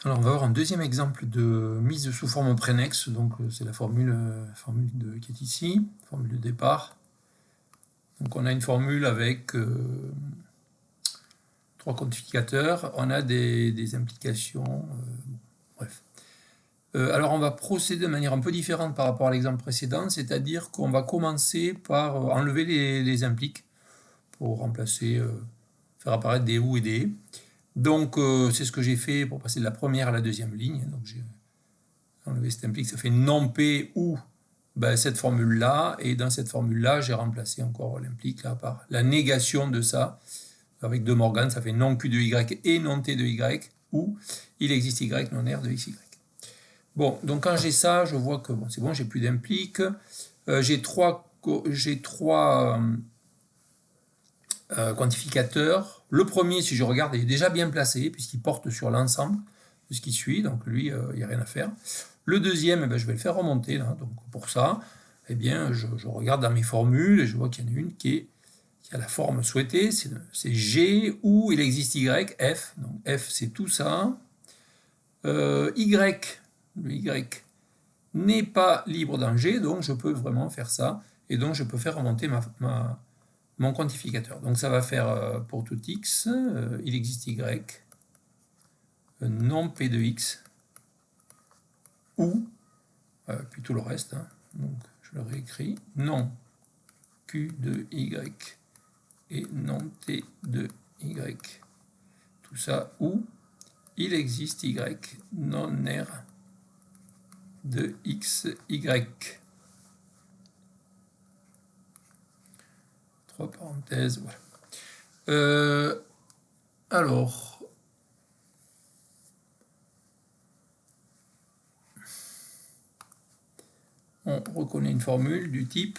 Alors on va voir un deuxième exemple de mise sous forme prénexe, donc c'est la formule, qui est ici, formule de départ. Donc on a une formule avec trois quantificateurs, on a des implications, bref. Alors on va procéder de manière un peu différente par rapport à l'exemple précédent, c'est-à-dire qu'on va commencer par enlever les impliques pour remplacer, faire apparaître des ou et des et. Donc c'est ce que j'ai fait pour passer de la première à la deuxième ligne. Donc j'ai enlevé cet implique, ça fait non P ou cette formule-là, et dans cette formule-là, j'ai remplacé encore l'implique là par la négation de ça. Avec De Morgan, ça fait non Q de Y et non T de Y, ou il existe Y non R de XY. Bon, donc quand j'ai ça, je vois que bon, c'est bon, j'ai plus d'implique. J'ai trois quantificateurs. Le premier, si je regarde, est déjà bien placé, puisqu'il porte sur l'ensemble de ce qui suit, donc lui, il n'y a rien à faire. Le deuxième, je vais le faire remonter, là. Donc pour ça, je regarde dans mes formules, et je vois qu'il y en a une qui a la forme souhaitée, c'est G, où il existe Y, F. Donc F, c'est tout ça. Y, le Y n'est pas libre dans G, donc je peux vraiment faire ça, et donc je peux faire remonter mon quantificateur. Donc ça va faire pour tout x, il existe y, non p de x, ou, puis tout le reste, hein, donc je le réécris, non q de y et non t de y. Tout ça, ou il existe y, non r de x, y. Trois parenthèses, voilà. Alors, on reconnaît une formule du type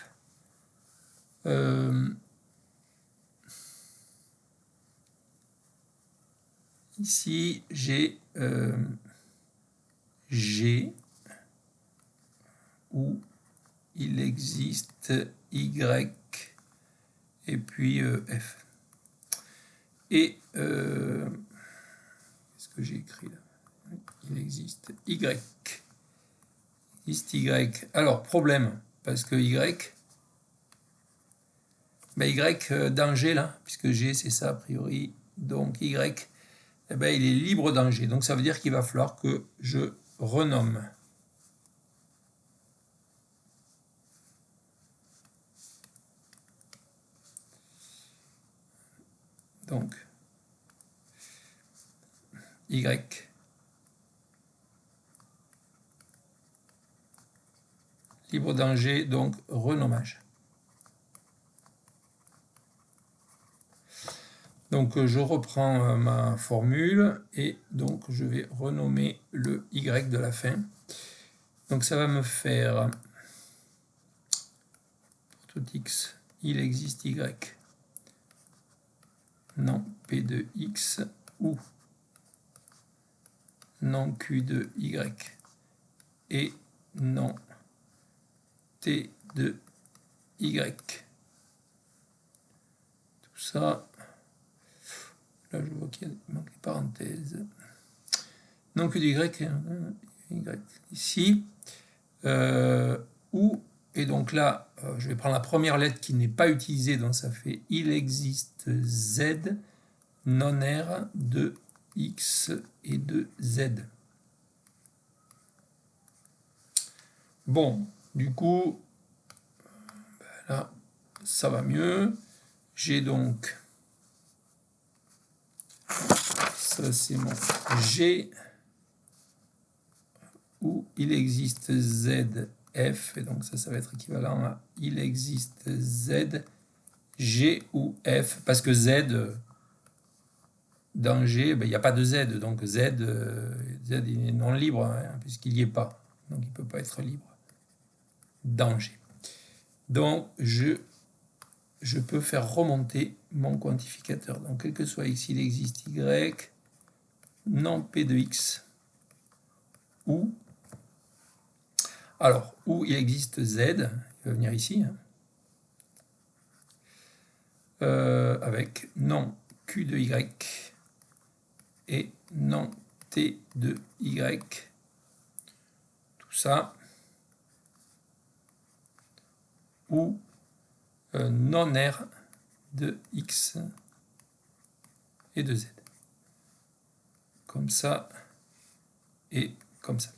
ici j'ai G où il existe Y et puis F. Et qu'est-ce que j'ai écrit là? Il existe Y. Il existe Y. Alors, problème, parce que Y, Y dans G là, puisque G c'est ça a priori, donc Y, il est libre dans G. Donc ça veut dire qu'il va falloir que je renomme. Donc, Y libre danger, donc renommage. Donc je reprends ma formule et donc je vais renommer le Y de la fin. Donc ça va me faire, pour tout X, il existe Y, non P de X, ou non Q de Y, et non T de Y. Tout ça, là je vois qu'il manque des parenthèses. Non Q de Y, Y ici, ou, et donc là, je vais prendre la première lettre qui n'est pas utilisée, donc ça fait il existe Z non R de X et de Z. Bon, du coup, là, ça va mieux. J'ai donc, ça c'est mon G, où il existe Z, F, et donc ça va être équivalent à il existe Z, G ou F, parce que Z, dans G, il n'y a pas de Z, donc Z, Z il est non libre, hein, puisqu'il n'y est pas, donc il ne peut pas être libre dans G. Donc je peux faire remonter mon quantificateur. Donc quel que soit X, il existe Y, non P de X, ou, alors, où il existe Z, il va venir ici, hein, avec non Q de Y et non t de y, tout ça, ou non R de x et de z. Comme ça et comme ça.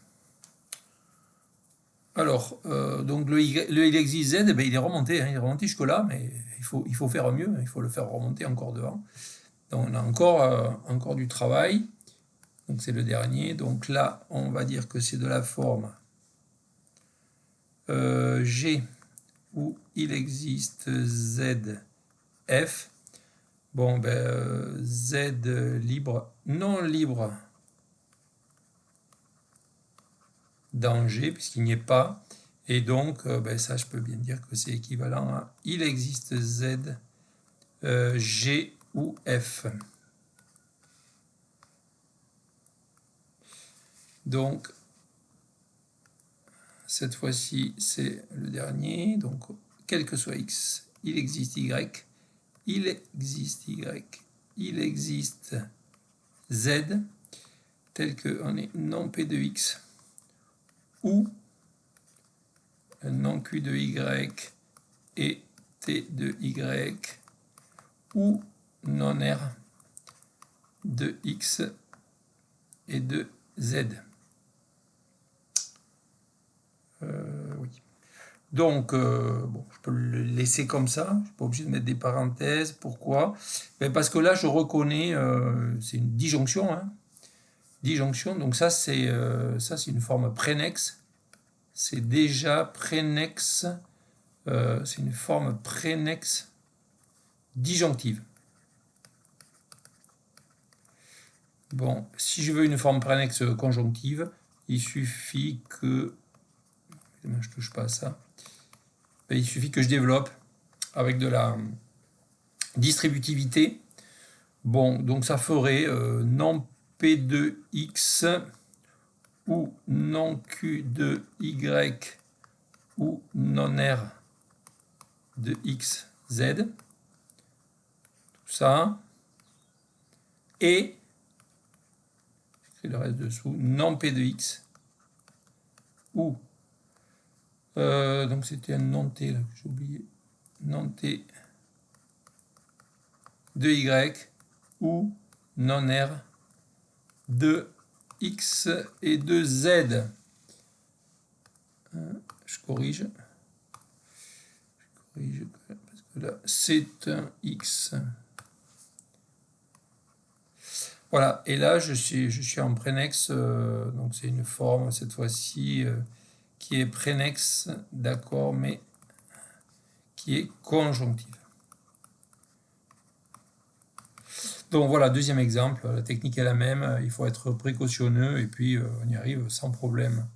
Alors, donc il existe z, ben, il est remonté, hein, il est remonté jusque-là, mais il faut faire mieux, il faut le faire remonter encore devant. Donc on a encore du travail. Donc c'est le dernier. Donc là, on va dire que c'est de la forme G où il existe z, f. Bon, ben, z libre, non libre dans G, puisqu'il n'y est pas. Et donc, ben, ça, je peux bien dire que c'est équivalent à il existe z, G ou F. Donc, cette fois-ci, c'est le dernier. Donc, quel que soit x, il existe y, il existe y, il existe z, tel qu'on est non p de x, ou non q de y et t de y, ou non r de x et de z. Oui. Donc, bon, je peux le laisser comme ça, je ne suis pas obligé de mettre des parenthèses. Pourquoi? Ben parce que là, je reconnais, c'est une disjonction. Hein. Disjonction, donc ça, c'est une forme prénexe. C'est déjà prénexe, c'est une forme prénexe disjonctive. Bon, si je veux une forme prénexe conjonctive, il suffit que... Je ne touche pas à ça. Il suffit que je développe avec de la distributivité. Bon, donc ça ferait non P de X ou non Q de Y ou non R de X, Z. Tout ça. Et, j'écris le reste dessous, non P de X ou, donc c'était un non T là que j'ai oublié, non T de Y ou non R de X et de Z. Je corrige parce que là c'est un X. Voilà, et là je suis en prénexe, donc c'est une forme cette fois-ci qui est prénexe, d'accord, mais qui est conjonctive. Donc voilà, deuxième exemple, la technique est la même, il faut être précautionneux et puis on y arrive sans problème.